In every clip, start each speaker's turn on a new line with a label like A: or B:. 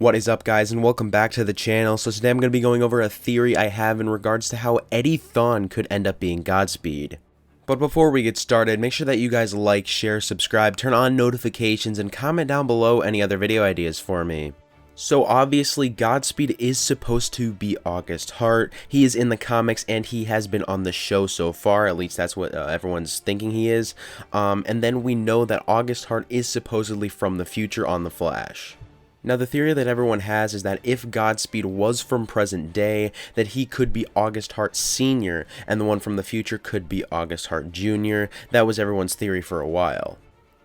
A: What is up, guys, and welcome back to the channel. So today I'm going to be going over a theory I have in regards to how Eddie Thawne could end up being Godspeed. But before we get started, make sure that you guys like, share, subscribe, turn on notifications, and comment down below any other video ideas for me. So obviously Godspeed is supposed to be August Hart. He is in the comics and he has been on the show so far, at least that's what everyone's thinking he is. And then we know that August Hart is supposedly from the future on The Flash. Now, the theory that everyone has is that if Godspeed was from present day, that he could be August Hart Sr., and the one from the future could be August Hart Jr. That was everyone's theory for a while.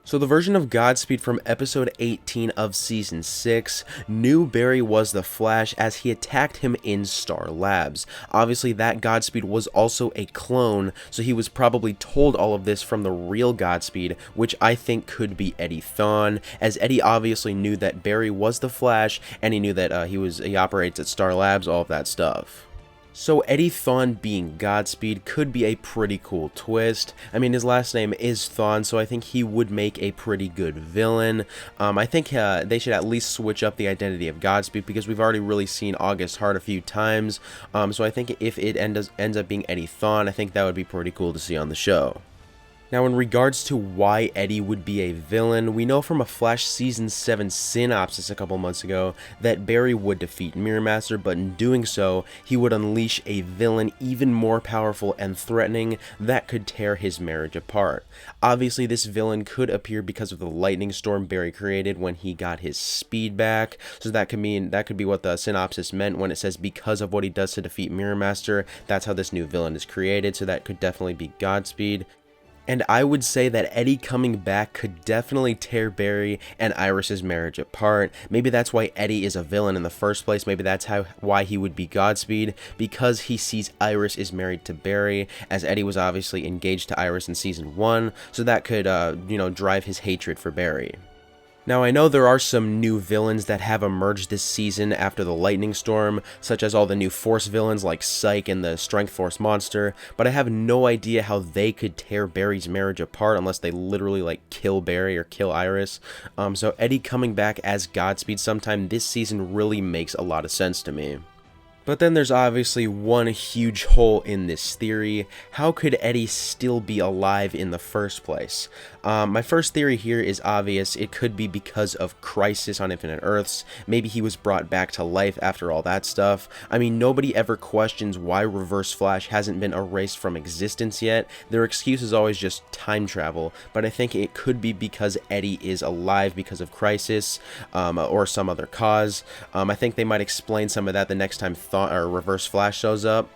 A: So the version of Godspeed from episode 18 of season 6 knew Barry was the Flash as he attacked him in Star Labs. Obviously that Godspeed was also a clone, so he was probably told all of this from the real Godspeed, which I think could be Eddie Thawne, as Eddie obviously knew that Barry was the Flash and he knew that he operates at Star Labs, all of that stuff. So Eddie Thawne being Godspeed could be a pretty cool twist. I mean, his last name is Thawne, so I think he would make a pretty good villain. I think they should at least switch up the identity of Godspeed because we've already really seen August Hart a few times. So I think if it ends up being Eddie Thawne, I think that would be pretty cool to see on the show. Now, in regards to why Eddie would be a villain, we know from a Flash Season 7 synopsis a couple months ago that Barry would defeat Mirror Master, but in doing so, he would unleash a villain even more powerful and threatening that could tear his marriage apart. Obviously, this villain could appear because of the lightning storm Barry created when he got his speed back, so that could be what the synopsis meant when it says because of what he does to defeat Mirror Master, that's how this new villain is created, so that could definitely be Godspeed. And I would say that Eddie coming back could definitely tear Barry and Iris's marriage apart. Maybe that's why Eddie is a villain in the first place. Maybe that's why he would be Godspeed, because he sees Iris is married to Barry, as Eddie was obviously engaged to Iris in Season 1, so that could, drive his hatred for Barry. Now, I know there are some new villains that have emerged this season after the lightning storm, such as all the new Force villains like Psyche and the Strength Force monster, but I have no idea how they could tear Barry's marriage apart unless they literally kill Barry or kill Iris. So Eddie coming back as Godspeed sometime this season really makes a lot of sense to me. But then there's obviously one huge hole in this theory. How could Eddie still be alive in the first place? My first theory here is obvious. It could be because of Crisis on Infinite Earths. Maybe he was brought back to life after all that stuff. I mean, nobody ever questions why Reverse Flash hasn't been erased from existence yet. Their excuse is always just time travel. But I think it could be because Eddie is alive because of Crisis or some other cause. I think they might explain some of that the next time Reverse Flash shows up.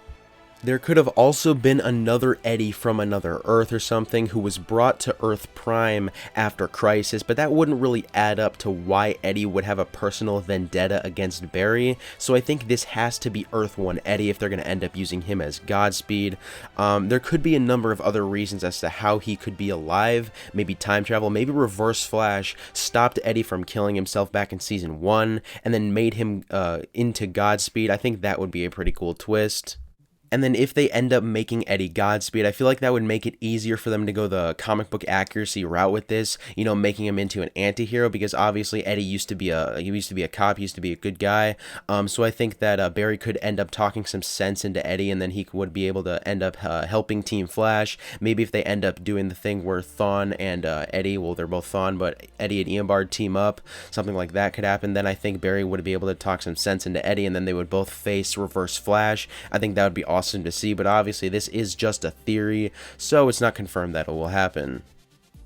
A: There could have also been another Eddie from another Earth or something who was brought to Earth Prime after Crisis, but that wouldn't really add up to why Eddie would have a personal vendetta against Barry, so I think this has to be Earth 1 Eddie if they're going to end up using him as Godspeed. There could be a number of other reasons as to how he could be alive, maybe time travel, maybe Reverse Flash stopped Eddie from killing himself back in Season 1 and then made him into Godspeed. I think that would be a pretty cool twist. And then if they end up making Eddie Godspeed, I feel like that would make it easier for them to go the comic book accuracy route with this, making him into an anti-hero, because obviously Eddie used to be a cop, he used to be a good guy. So I think that Barry could end up talking some sense into Eddie, and then he would be able to end up helping Team Flash. Maybe if they end up doing the thing where Thawne and Eddie, well, they're both Thawne, but Eddie and Eobard team up, something like that could happen. Then I think Barry would be able to talk some sense into Eddie, and then they would both face Reverse Flash. I think that would be awesome to see, but obviously this is just a theory, so it's not confirmed that it will happen.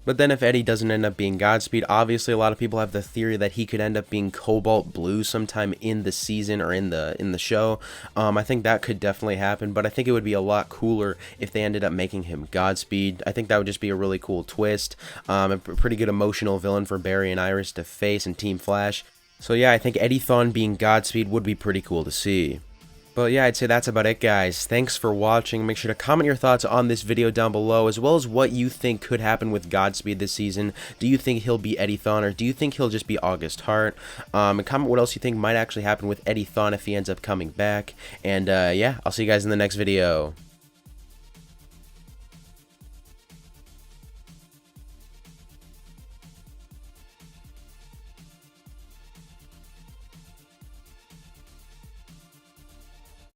A: But then if Eddie doesn't end up being Godspeed, obviously a lot of people have the theory that he could end up being Cobalt Blue sometime in the season or in the show. I think that could definitely happen, but I think it would be a lot cooler if they ended up making him Godspeed. I think that would just be a really cool twist, a pretty good emotional villain for Barry and Iris to face in Team Flash. So yeah, I think Eddie Thawne being Godspeed would be pretty cool to see. But yeah, I'd say that's about it, guys. Thanks for watching. Make sure to comment your thoughts on this video down below, as well as what you think could happen with Godspeed this season. Do you think he'll be Eddie Thawne, or do you think he'll just be August Hart? And comment what else you think might actually happen with Eddie Thawne if he ends up coming back. And yeah, I'll see you guys in the next video.